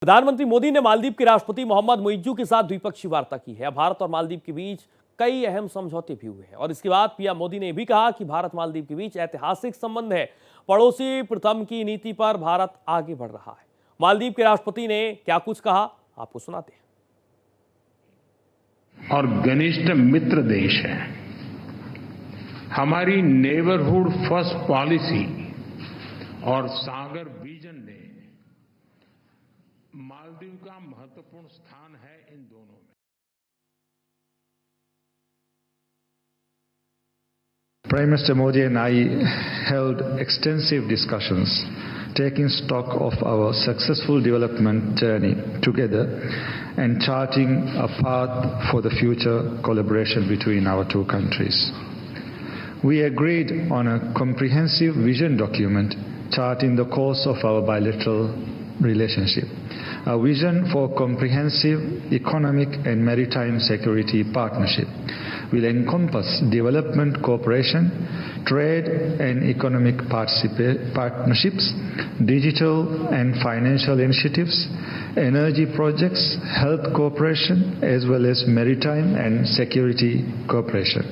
प्रधानमंत्री मोदी ने मालदीव के राष्ट्रपति मोहम्मद मुइज्जू के साथ द्विपक्षीय वार्ता की है। भारत और मालदीव के बीच कई अहम समझौते भी हुए हैं और इसके बाद पीएम मोदी ने भी कहा कि भारत मालदीव के बीच ऐतिहासिक संबंध है। पड़ोसी प्रथम की नीति पर भारत आगे बढ़ रहा है। मालदीव के राष्ट्रपति ने क्या कुछ कहा, आपको सुनाते हैं। और घनिष्ठ मित्र देश है। हमारी नेबरहुड फर्स्ट पॉलिसी और सागर विजन ने मालदीव का महत्वपूर्ण स्थान है इन दोनों में। Prime Minister Modi and I held extensive discussions, taking stock of our successful development journey together and charting a path for the future collaboration between our two countries. We agreed on a comprehensive vision document charting the course of our bilateral relationship. A vision for comprehensive economic and maritime security partnership will encompass development cooperation, trade and economic partnerships, digital and financial initiatives, energy projects, health cooperation, as well as maritime and security cooperation.